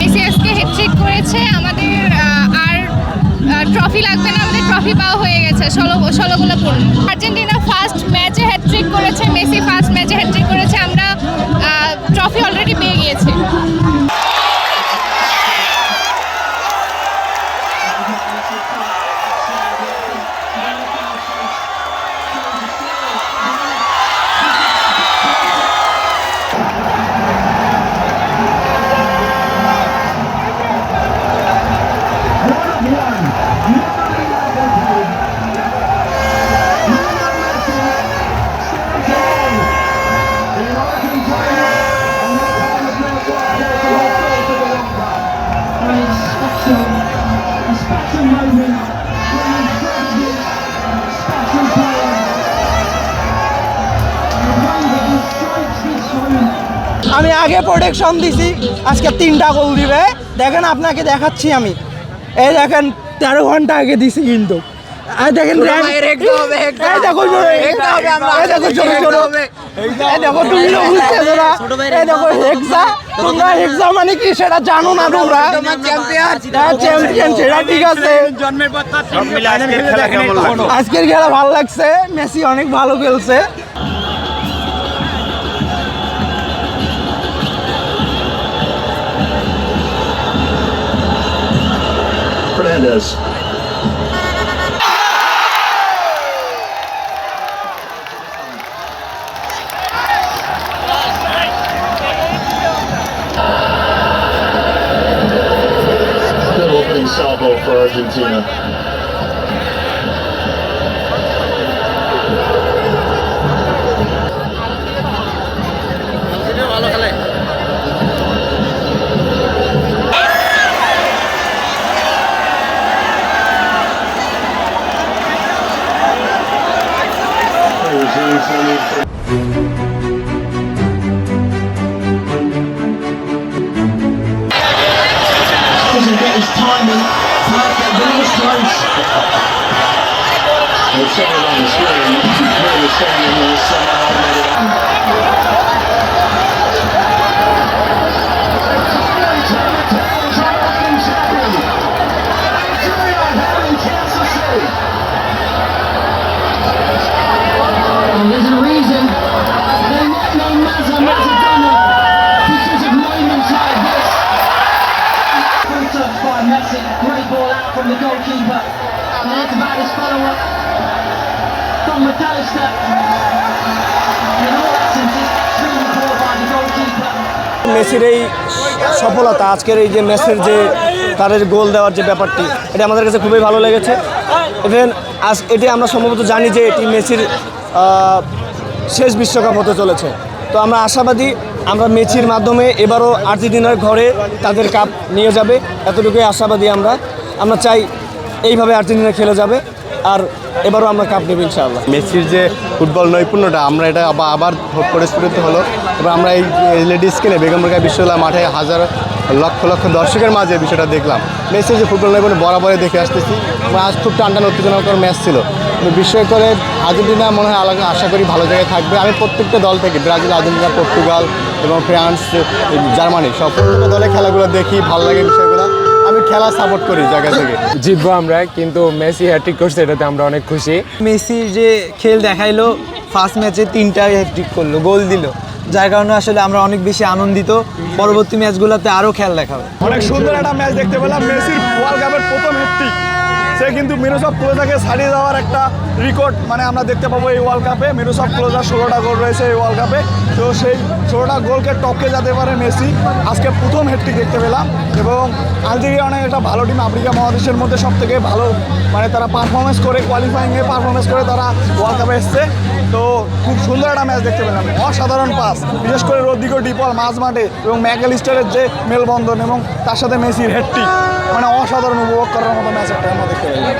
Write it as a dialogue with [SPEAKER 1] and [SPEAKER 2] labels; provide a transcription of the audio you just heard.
[SPEAKER 1] Messi আজকে hat trick করেছে, আমাদের আর ট্রফি লাগবে না, আমাদের ট্রফি পাওয়া হয়ে গেছে, 16 গোলে পূর্ণ। আর্জেন্টিনা ফার্স্ট ম্যাচে হ্যাটট্রিক করেছে, মেসি ফার্স্ট ম্যাচে হ্যাটট্রিক করেছে, আমরা ট্রফি অলরেডি পেয়ে গিয়েছি।
[SPEAKER 2] আমি আগে প্রোটেকশন দিছি, আজকে 3টা গোল দিবে। দেখেন আপনাকে দেখাচ্ছি আমি, এই দেখেন 13 ঘন্টা আগে দিছি কিন্তু দেখেন মানে কি সেটা জানো না তোমরা, চ্যাম্পিয়ন সেটা ঠিক আছে। আজকের খেলা ভালো লাগছে, মেসি অনেক ভালো খেলছে।
[SPEAKER 3] Fernandez. Good opening salvo for Argentina. Doesn't get his timing perfect, but it was close. They've said it on the screen. Really standing there somehow made it up. There's a reason they nicknamed Mazza Mazzadona because of moments like this. Full touch by Messi, great ball out from the goalkeeper. And it's about his follow-up from McAllister. In all essence, it's extremely poor by the goalkeeper.
[SPEAKER 2] মেসির এই সফলতা, আজকের এই যে ম্যাচের যে তাদের গোল দেওয়ার যে ব্যাপারটি, এটা আমাদের কাছে খুবই ভালো লেগেছে। ইভেন আজ এটি আমরা সম্ভবত জানি যে এটি মেসির শেষ বিশ্বকাপ হতে চলেছে। তো আমরা আশাবাদী, আমরা মেসির মাধ্যমে এবারও আর্জেন্টিনার ঘরে তাদের কাপ নিয়ে যাবে, এতটুকুই আশাবাদী। আমরা চাই এইভাবে আর্জেন্টিনা খেলে যাবে, আর এবারও আমরা কাপ নেব ইনশাআল্লাহ।
[SPEAKER 4] মেসির যে ফুটবল নৈপুণ্যটা আমরা এটা আবার পরিস্ফুটিত হলো। এবার আমরা এই এলইডি স্ক্রিনে বেগমবাড়ি বিশ্ববিদ্যালয় মাঠে হাজার লক্ষ লক্ষ দর্শকের মাঝে বিষয়টা দেখলাম। মেসির যে ফুটবল নৈপুণ্য বরাবরই দেখে আসতেছি। আজ খুব টানটান উত্তেজনাকর ম্যাচ ছিল, কিন্তু বিস্ময় করে আর্জেন্টিনা মনে হয় আশা করি ভালো জায়গায় থাকবে। আমি প্রত্যেকটা দল থেকে ব্রাজিল, আর্জেন্টিনা, পর্তুগাল এবং ফ্রান্স, জার্মানি সব প্রত্যেকটা দলের খেলাগুলো দেখি, ভালো লাগে বিষয়গুলো। আমি খেলা সাপোর্ট করি জায়গা থেকে।
[SPEAKER 5] জিতবো আমরা, কিন্তু মেসি হ্যাট্রিক করছে, এটাতে আমরা অনেক খুশি।
[SPEAKER 2] মেসির যে খেল দেখাইলো, ফার্স্ট ম্যাচে 3টা হ্যাটট্রিক করলো, গোল দিল, যার কারণে আসলে আমরা অনেক বেশি আনন্দিত। পরবর্তী ম্যাচগুলোতে আরও খেল দেখাবো।
[SPEAKER 6] অনেক সুন্দর একটা ম্যাচ দেখতে পেলাম। মেসির ওয়ার্ল্ড কাপের প্রথম হ্যাটট্রিক, সে কিন্তু মিরোস্লাভ ক্লোজাকে ছাড়িয়ে যাওয়ার একটা রেকর্ড মানে আমরা দেখতে পাবো এই ওয়ার্ল্ড কাপে। মিরোস্লাভ ক্লোজার 16টা গোল রয়েছে এই ওয়ার্ল্ড কাপে, তো সেই 16টা গোলকে টপকে যেতে পারে মেসি। আজকে প্রথম হ্যাটট্রিক দেখতে পেলাম, এবং আলজেরিয়া অনেক একটা ভালো টিম, আফ্রিকা মহাদেশের মধ্যে সব থেকে ভালো, মানে তারা পারফরমেন্স করে, কোয়ালিফাইংয়ে পারফরমেন্স করে তারা ওয়ার্ল্ড কাপে এসছে। তো খুব সুন্দর একটা ম্যাচ দেখতে পেলাম, অসাধারণ পাস, বিশেষ করে রদ্রিগো ডিপল মাঝ মাঠে এবং ম্যাকঅ্যালিস্টারের যে মেলবন্ধন এবং তার সাথে মেসির হ্যাটট্রিক, মানে অসাধারণ উপভোগ করার মতো ম্যাচ একটা আমরা দেখতে পেলাম।